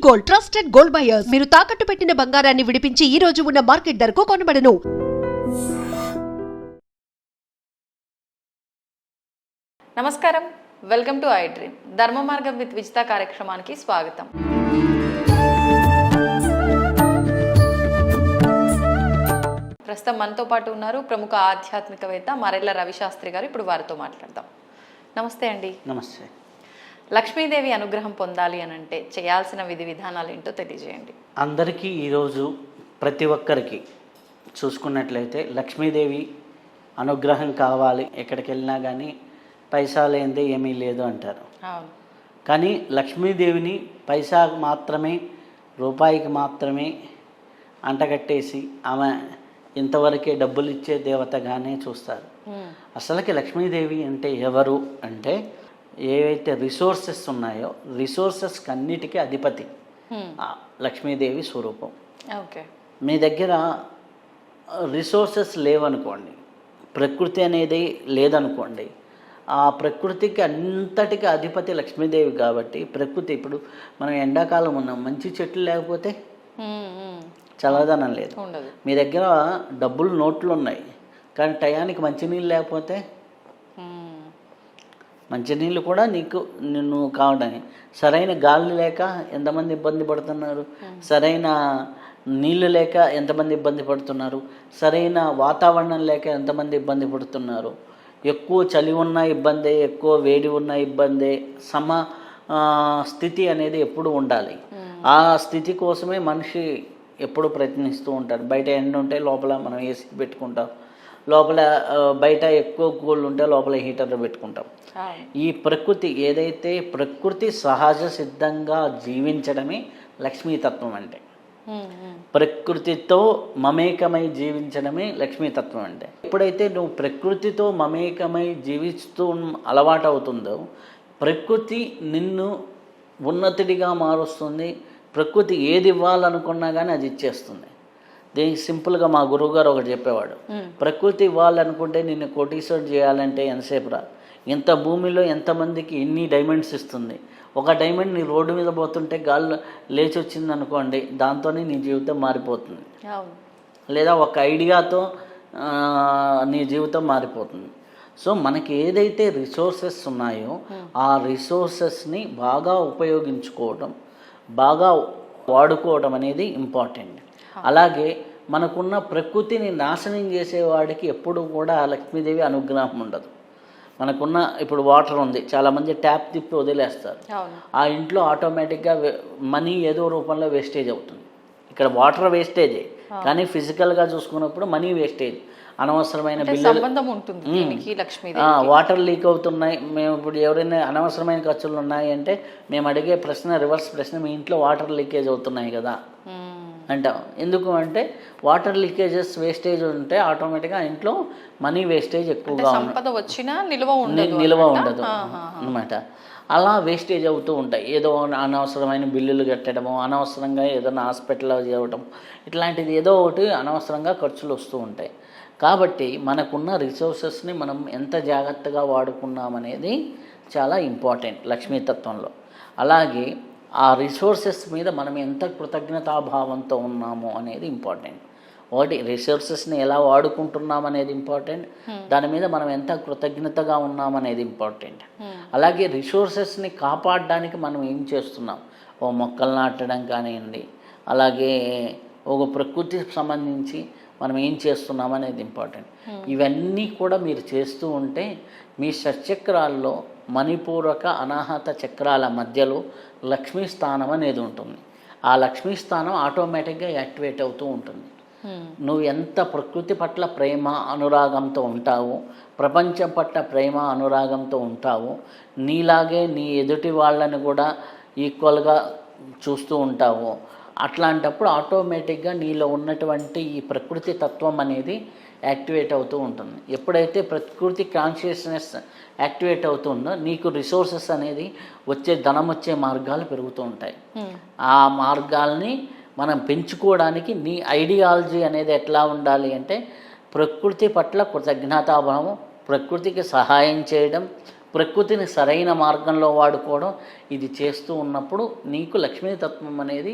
Gold, trusted gold buyers. మీరు తాకట్టు పెట్టిన బంగారాన్ని విడిపించి ఈ రోజు ఉన్న మార్కెట్ ధరకు కొనబడను. నమస్కారం, వెల్కమ్ టు ఐ డ్రీమ్. ధర్మ మార్గం విత్ విజిత కార్యక్రమానికి స్వాగతం. ప్రస్తుతం మనతో పాటు ఉన్నారు ప్రముఖ ఆధ్యాత్మికవేత్త మరెళ్ళ రవిశాస్త్రి గారు. ఇప్పుడు వారితో మాట్లాడదాం. నమస్తే అండి. నమస్తే. లక్ష్మీదేవి అనుగ్రహం పొందాలి అని అంటే చేయాల్సిన విధి విధానాలు ఏంటో తెలియజేయండి. అందరికీ ఈరోజు ప్రతి ఒక్కరికి చూసుకున్నట్లయితే లక్ష్మీదేవి అనుగ్రహం కావాలి, ఎక్కడికి వెళ్ళినా కానీ పైసా లేనిదే ఏమీ లేదు అంటారు. అవును. కానీ లక్ష్మీదేవిని పైసాకు మాత్రమే, రూపాయికి మాత్రమే అంటగట్టేసి ఆమె ఇంతవరకే డబ్బులు ఇచ్చే దేవతగానే చూస్తారు. అసలుకి లక్ష్మీదేవి అంటే ఎవరు అంటే ఏవైతే రిసోర్సెస్ ఉన్నాయో రిసోర్సెస్కి అన్నిటికీ అధిపతి లక్ష్మీదేవి స్వరూపం. ఓకే. మీ దగ్గర రిసోర్సెస్ లేవనుకోండి, ప్రకృతి అనేది లేదనుకోండి, ఆ ప్రకృతికి అంతటికి అధిపతి లక్ష్మీదేవి కాబట్టి ప్రకృతి, ఇప్పుడు మనం ఎండాకాలం ఉన్నాం, మంచి చెట్లు లేకపోతే చల్లదనం లేదు. మీ దగ్గర డబ్బులు నోట్లు ఉన్నాయి కానీ టయానికి మంచినీళ్ళు లేకపోతే మంచినీళ్ళు కూడా నిన్ను కావడానికి, సరైన గాలి లేక ఎంతమంది ఇబ్బంది పడుతున్నారు, సరైన నీళ్ళు లేక ఎంతమంది ఇబ్బంది పడుతున్నారు, సరైన వాతావరణం లేక ఎంతమంది ఇబ్బంది పడుతున్నారు. ఎక్కువ చలి ఉన్న ఇబ్బందే, ఎక్కువ వేడి ఉన్న ఇబ్బందే. స్థితి అనేది ఎప్పుడు ఉండాలి. ఆ స్థితి కోసమే మనిషి ఎప్పుడు ప్రయత్నిస్తూ ఉంటాడు. బయట ఎండ ఉంటే లోపల మనం ఏసీ పెట్టుకుంటాం, లోపల బయట ఎక్కువ కూల్ ఉంటే లోపల హీటర్లు పెట్టుకుంటాం. ఈ ప్రకృతి ఏదైతే ప్రకృతి సహజ సిద్ధంగా జీవించడమే లక్ష్మీతత్వం అంటే. ప్రకృతితో మమేకమై జీవించడమే లక్ష్మీతత్వం అంటే. ఎప్పుడైతే నువ్వు ప్రకృతితో మమేకమై జీవిస్తూ అలవాటు అవుతుందో ప్రకృతి నిన్ను ఉన్నతుడిగా మారుస్తుంది. ప్రకృతి ఏది ఇవ్వాలనుకున్నా కానీ అది ఇచ్చేస్తుంది. దీనికి సింపుల్గా మా గురువుగారు ఒకటి చెప్పేవాడు, ప్రకృతి ఇవ్వాలనుకుంటే నిన్ను కోటీశ్వరుడు చేయాలంటే ఎంతసేపు రా, ఇంత భూమిలో ఎంతమందికి ఎన్ని డైమండ్స్ ఇస్తుంది. ఒక డైమండ్ నీ రోడ్డు మీద పోతుంటే గాల్లో లేచి వచ్చింది అనుకోండి, దాంతోనే నీ జీవితం మారిపోతుంది. లేదా ఒక ఐడియాతో నీ జీవితం మారిపోతుంది. సో మనకి ఏదైతే రిసోర్సెస్ ఉన్నాయో ఆ రిసోర్సెస్ని బాగా ఉపయోగించుకోవడం, బాగా వాడుకోవడం అనేది ఇంపార్టెంట్. అలాగే మనకున్న ప్రకృతిని నాశనం చేసేవాడికి ఎప్పుడు కూడా లక్ష్మీదేవి అనుగ్రహం ఉండదు. మనకున్న ఇప్పుడు వాటర్ ఉంది, చాలామంది ట్యాప్ తిప్పి వదిలేస్తారు. ఆ ఇంట్లో ఆటోమేటిక్గా మనీ ఏదో రూపంలో వేస్టేజ్ అవుతుంది. ఇక్కడ వాటర్ వేస్టేజే కానీ ఫిజికల్గా చూసుకున్నప్పుడు మనీ వేస్టేజ్. అనవసరమైన బిల్లులు, వాటర్ లీక్ అవుతున్నాయి. మేము ఇప్పుడు ఎవరైనా అనవసరమైన ఖర్చులు ఉన్నాయి అంటే మేము అడిగే ప్రశ్న రివర్స్ ప్రశ్న, మీ ఇంట్లో వాటర్ లీకేజ్ అవుతున్నాయి కదా అంటాం. ఎందుకు అంటే వాటర్ లీకేజెస్ వేస్టేజ్ ఉంటే ఆటోమేటిక్గా ఇంట్లో మనీ వేస్టేజ్ ఎక్కువగా నిల్వ ఉండదు అనమాట. అలా వేస్టేజ్ అవుతూ ఉంటాయి. ఏదో అనవసరమైన బిల్లులు కట్టడము, అనవసరంగా ఏదైనా హాస్పిటల్లో చేయడం, ఇట్లాంటిది ఏదో ఒకటి అనవసరంగా ఖర్చులు వస్తూ ఉంటాయి. కాబట్టి మనకున్న రిసోర్సెస్ని మనం ఎంత జాగ్రత్తగా వాడుకున్నామనేది చాలా ఇంపార్టెంట్ లక్ష్మీతత్వంలో. అలాగే ఆ రిసోర్సెస్ మీద మనం ఎంత కృతజ్ఞతాభావంతో ఉన్నాము అనేది ఇంపార్టెంట్. ఒకటి రిసోర్సెస్ని ఎలా వాడుకుంటున్నామనేది ఇంపార్టెంట్, దాని మీద మనం ఎంత కృతజ్ఞతగా ఉన్నామనేది ఇంపార్టెంట్. అలాగే రిసోర్సెస్ని కాపాడడానికి మనం ఏం చేస్తున్నాం, ఓ మొక్కలు నాటడం కానివ్వండి, అలాగే ఒక ప్రకృతికి సంబంధించి మనం ఏం చేస్తున్నాం అనేది ఇంపార్టెంట్. ఇవన్నీ కూడా మీరు చేస్తూ ఉంటే మీ షట్చక్రాల్లో మణిపూరక అనాహత చక్రాల మధ్యలో లక్ష్మీ స్థానం అనేది ఉంటుంది. ఆ లక్ష్మీ స్థానం ఆటోమేటిక్గా యాక్టివేట్ అవుతూ ఉంటుంది. నువ్వు ఎంత ప్రకృతి పట్ల ప్రేమ అనురాగంతో ఉంటావో, ప్రపంచం పట్ల ప్రేమ అనురాగంతో ఉంటావో, నీలాగే నీ ఎదుటి వాళ్ళని కూడా ఈక్వల్గా చూస్తూ ఉంటావో, అట్లాంటప్పుడు ఆటోమేటిక్గా నీలో ఉన్నటువంటి ఈ ప్రకృతి తత్వం అనేది యాక్టివేట్ అవుతూ ఉంటుంది. ఎప్పుడైతే ప్రకృతి కాన్షియస్నెస్ యాక్టివేట్ అవుతుందో నీకు రిసోర్సెస్ అనేది వచ్చే, ధనం వచ్చే మార్గాలు పెరుగుతూ ఉంటాయి. ఆ మార్గాల్ని మనం పెంచుకోవడానికి నీ ఐడియాలజీ అనేది ఎట్లా ఉండాలి అంటే ప్రకృతి పట్ల కృతజ్ఞతాభావం, ప్రకృతికి సహాయం చేయడం, ప్రకృతిని సరైన మార్గంలో వాడుకోవడం ఇది చేస్తూ ఉన్నప్పుడు నీకు లక్ష్మీతత్వం అనేది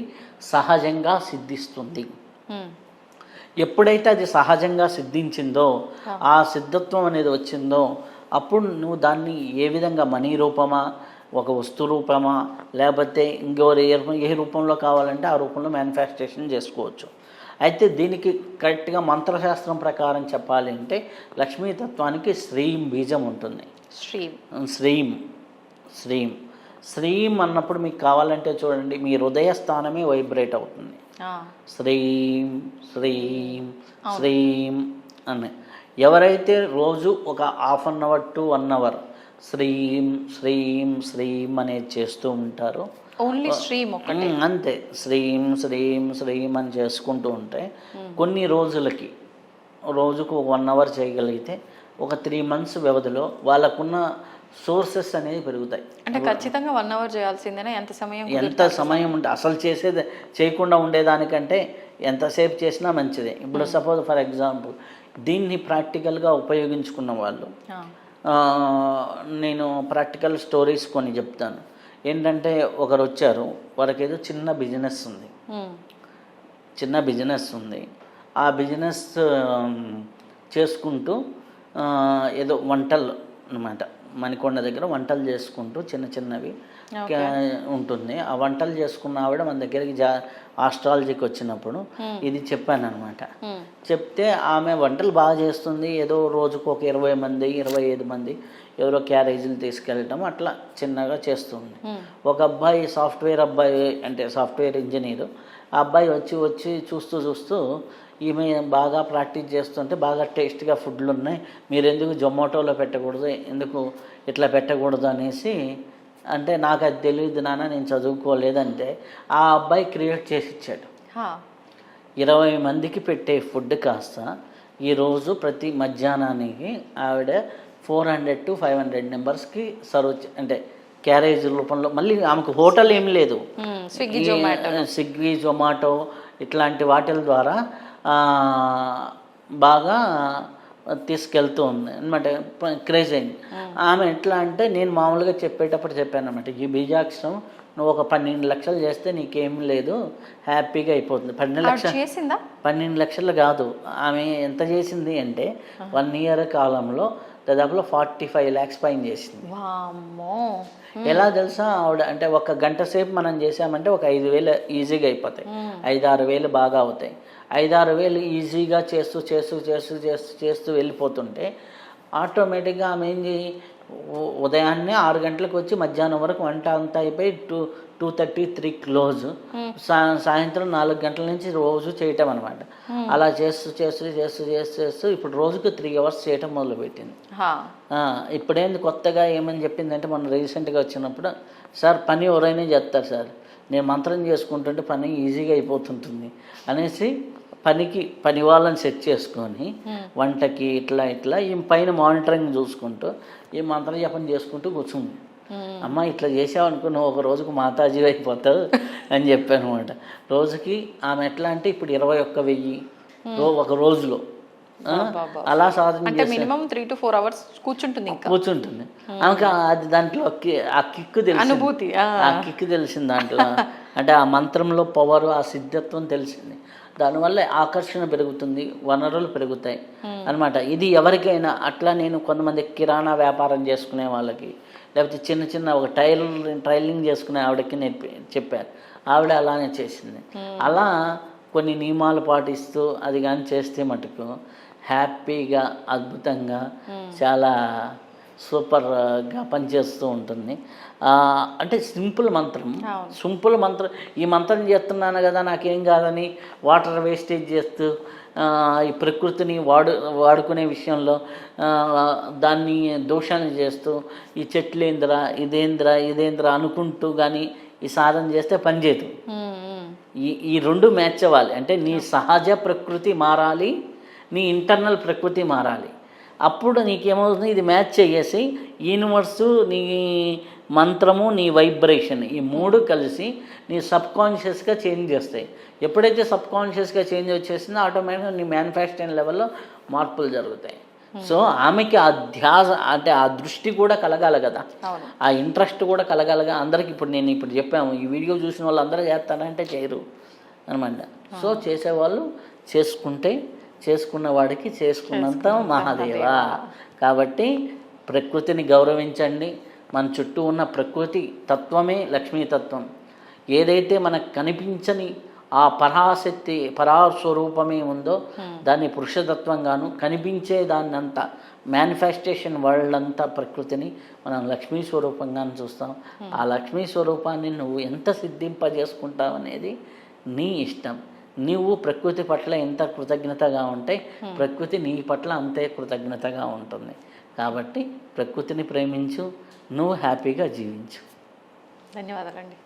సహజంగా సిద్ధిస్తుంది. ఎప్పుడైతే అది సహజంగా సిద్ధించిందో, ఆ సిద్ధత్వం అనేది వచ్చిందో, అప్పుడు నువ్వు దాన్ని ఏ విధంగా మనీ రూపమా, ఒక వస్తు రూపమా, లేకపోతే ఇంకో ఏ రూపంలో కావాలంటే ఆ రూపంలో మ్యానుఫ్యాక్చరేషన్ చేసుకోవచ్చు. అయితే దీనికి కరెక్ట్గా మంత్రశాస్త్రం ప్రకారం చెప్పాలి అంటే లక్ష్మీతత్వానికి శ్రీం బీజం ఉంటుంది. శ్రీం అన్నప్పుడు మీకు కావాలంటే చూడండి, మీ హృదయ స్థానమే వైబ్రేట్ అవుతుంది. శ్రీం శ్రీం శ్రీం అని ఎవరైతే రోజు ఒక half an hour to 1 hour శ్రీం శ్రీం శ్రీం అనేది చేస్తూ ఉంటారో, ఓన్లీ శ్రీం ఒకటే, అంతే, శ్రీం శ్రీం శ్రీం అని చేసుకుంటూ ఉంటే కొన్ని రోజులకి, రోజుకు 1 అవర్ చేయగలిగితే ఒక 3 months వ్యవధిలో వాళ్ళకున్న సోర్సెస్ అనేవి పెరుగుతాయి. అంటే ఖచ్చితంగా 1 అవర్ చేయాల్సిందేనా? ఎంత సమయం ఉంటే అసలు చేయకుండా ఉండేదానికంటే ఎంతసేపు చేసినా మంచిదే. ఇప్పుడు సపోజ్ ఫర్ ఎగ్జాంపుల్ దీన్ని ప్రాక్టికల్గా ఉపయోగించుకున్న వాళ్ళు, నేను ప్రాక్టికల్ స్టోరీస్ కొన్ని చెప్తాను. ఏంటంటే ఒకరు వచ్చారు, వారికి ఏదో చిన్న బిజినెస్ ఉంది. ఆ బిజినెస్ చేసుకుంటూ ఏదో వంటలు అన్నమాట, మణికొండ దగ్గర వంటలు చేసుకుంటూ చిన్నవి ఉంటుంది. ఆ వంటలు చేసుకున్న ఆవిడ మన దగ్గరికి ఆస్ట్రాలజీకి వచ్చినప్పుడు ఇది చెప్పాను అనమాట. చెప్తే ఆమె వంటలు బాగా చేస్తుంది, ఏదో రోజుకు ఒక 20 మంది 25 మంది ఎవరో క్యారేజీలు తీసుకెళ్ళటం అట్లా చిన్నగా చేస్తుంది. ఒక అబ్బాయి సాఫ్ట్వేర్ ఇంజనీరు, ఆ అబ్బాయి వచ్చి చూస్తూ ఈమె బాగా ప్రాక్టీస్ చేస్తుంటే బాగా టేస్ట్గా ఫుడ్లు ఉన్నాయి, మీరు ఎందుకు జొమాటోలో పెట్టకూడదు, ఎందుకు ఇట్లా పెట్టకూడదు అనేసి అంటే, నాకు అది తెలియదు నాన్న, నేను చదువుకోలేదంటే ఆ అబ్బాయి క్రియేట్ చేసి ఇచ్చాడు. 20 మందికి పెట్టే ఫుడ్ కాస్త ఈరోజు ప్రతి మధ్యాహ్నానికి ఆవిడ 400 to 500 మెంబర్స్కి సర్వ్, అంటే క్యారేజ్ రూపంలో. మళ్ళీ ఆమెకు హోటల్ ఏం లేదు, స్విగ్గీ జొమాటో ఇట్లాంటి వాటిల ద్వారా బాగా తీసుకెళ్తూ ఉంది అనమాట. క్రేజ్ అయింది. ఆమె ఎట్లా అంటే, నేను మామూలుగా చెప్పేటప్పుడు చెప్పాను అనమాట, ఈ బీజాక్షరం నువ్వు ఒక 12 లక్షలు చేస్తే నీకేం లేదు, హ్యాపీగా అయిపోతుంది. 12 లక్షలు కాదు, ఆమె ఎంత చేసింది అంటే 1 year కాలంలో దాదాపులో 45 lakhs పైన చేసింది. ఎలా తెలుసా ఆవిడ అంటే, 1 గంట సేపు మనం చేసామంటే ఒక 5,000 ఈజీగా అయిపోతాయి, 5-6 వేలు బాగా అవుతాయి. 5-6 వేలు ఈజీగా చేస్తూ వెళ్ళిపోతుంటే ఆటోమేటిక్గా ఆమె ఏంది, ఉదయాన్నే 6 గంటలకు వచ్చి మధ్యాహ్నం వరకు వంట అంతా అయిపోయి 2:30-3 క్లోజ్, సాయంత్రం 4 గంటల నుంచి రోజు చేయటం అనమాట. అలా చేస్తూ ఇప్పుడు రోజుకు 3 hours చేయటం మొదలుపెట్టింది. ఇప్పుడేంది కొత్తగా ఏమని చెప్పిందంటే, మొన్న రీసెంట్గా వచ్చినప్పుడు, సార్ పని ఎవరైనా చేస్తారు సార్, నేను మంత్రం చేసుకుంటుంటే పని ఈజీగా అయిపోతుంటుంది అనేసి పని వాళ్ళని సెట్ చేసుకొని వంటకి ఇట్లా ఈ పైన మానిటరింగ్ చూసుకుంటూ ఈ మంత్ర జపం చేసుకుంటూ కూర్చుంది. అమ్మ ఇట్లా చేసావనుకో నువ్వు ఒక రోజుకు మాతాజీ అయిపోతావు అని చెప్పాను అనమాట. రోజుకి ఆమె ఎట్లా అంటే ఇప్పుడు 21,000 ఒక రోజులో అలా సాధన మినిమం 3 to 4 hours కూర్చుంటుంది. ఆమెకు అది దాంట్లో ఆ కిక్కు తెలిసింది, ఆ కిక్కు తెలిసింది దాంట్లో. అంటే ఆ మంత్రంలో పవర్, ఆ సిద్ధత్వం తెలిసింది. దానివల్ల ఆకర్షణ పెరుగుతుంది, వనరులు పెరుగుతాయి అనమాట. ఇది ఎవరికైనా అట్లా, నేను కొంతమంది కిరాణా వ్యాపారం చేసుకునే వాళ్ళకి, లేకపోతే చిన్న ఒక టైలరింగ్ చేసుకునే ఆవిడకి చెప్పారు. ఆవిడ అలానే చేసింది. అలా కొన్ని నియమాలు పాటిస్తూ అది కానీ చేస్తే మటుకు హ్యాపీగా, అద్భుతంగా, చాలా సూపర్గా పనిచేస్తూ ఉంటుంది. అంటే సింపుల్ మంత్రం. ఈ మంత్రం చేస్తున్నాను కదా నాకేం కాదని వాటర్ వేస్టేజ్ చేస్తూ ఈ ప్రకృతిని వాడుకునే విషయంలో దాన్ని దోషాన్ని చేస్తూ ఈ చెట్లేంద్రా ఇదేంద్రా అనుకుంటూ కానీ ఈ సాధన చేస్తే పనిచేయదు. ఈ 2 మ్యాచ్ అవ్వాలి. అంటే నీ సహజ ప్రకృతి మారాలి, నీ ఇంటర్నల్ ప్రకృతి మారాలి. అప్పుడు నీకేమవుతుంది, ఇది మ్యాచ్ చేసి యూనివర్సు, నీ మంత్రము, నీ వైబ్రేషన్, ఈ 3 కలిసి నీ సబ్కాన్షియస్గా చేంజ్ చేస్తాయి. ఎప్పుడైతే సబ్కాన్షియస్గా చేంజ్ వచ్చేసిందో ఆటోమేటిక్గా నీ మ్యానుఫ్యాక్చరింగ్ లెవెల్లో మార్పులు జరుగుతాయి. సో ఆమెకి ఆ ధ్యాస అంటే ఆ దృష్టి కూడా కలగాలి కదా, అవును. ఆ ఇంట్రెస్ట్ కూడా కలగాలిగా. అందరికి ఇప్పుడు నేను ఇప్పుడు చెప్పాము, ఈ వీడియో చూసిన వాళ్ళు అందరూ చేస్తారంటే చేయరు అనమాట. సో చేసేవాళ్ళు చేసుకుంటే చేసుకున్న వాడికి చేసుకున్నంత మహాదేవా. కాబట్టి ప్రకృతిని గౌరవించండి. మన చుట్టూ ఉన్న ప్రకృతి తత్వమే లక్ష్మీతత్వం. ఏదైతే మనకు కనిపించని ఆ పరాశక్తి పరాస్వరూపమే ఉందో దాన్ని పురుషతత్వంగాను, కనిపించే దాన్ని అంతా మేనిఫెస్టేషన్ వరల్డ్ అంతా ప్రకృతిని మనం లక్ష్మీ స్వరూపంగాను చూస్తాం. ఆ లక్ష్మీ స్వరూపాన్ని నువ్వు ఎంత సిద్ధింపజేసుకుంటావు అనేది నీ ఇష్టం. నీవు ప్రకృతి పట్ల ఎంత కృతజ్ఞతగా ఉంటే ప్రకృతి నీ పట్ల అంతే కృతజ్ఞతగా ఉంటుంది. కాబట్టి ప్రకృతిని ప్రేమించు, నువ్వు హ్యాపీగా జీవించు. ధన్యవాదాలండి.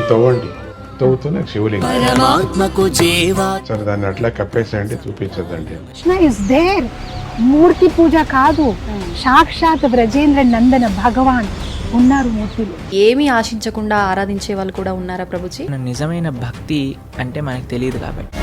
తవ్వండి, తవ్వుతూనే శివలింగం. సరే దాన్ని అట్లా కప్పేసేయండి, చూపించదండి. Krishna is there. మూర్తి పూజ కాదు, సాక్షాత్ బ్రజేంద్ర నందన భగవాన్ ఉన్నారు మూర్తిలో. ఏమీ ఆశించకుండా ఆరాధించే వాళ్ళు కూడా ఉన్నారా ప్రభుజీ? నిజమైన భక్తి అంటే మనకు తెలియదు కాబట్టి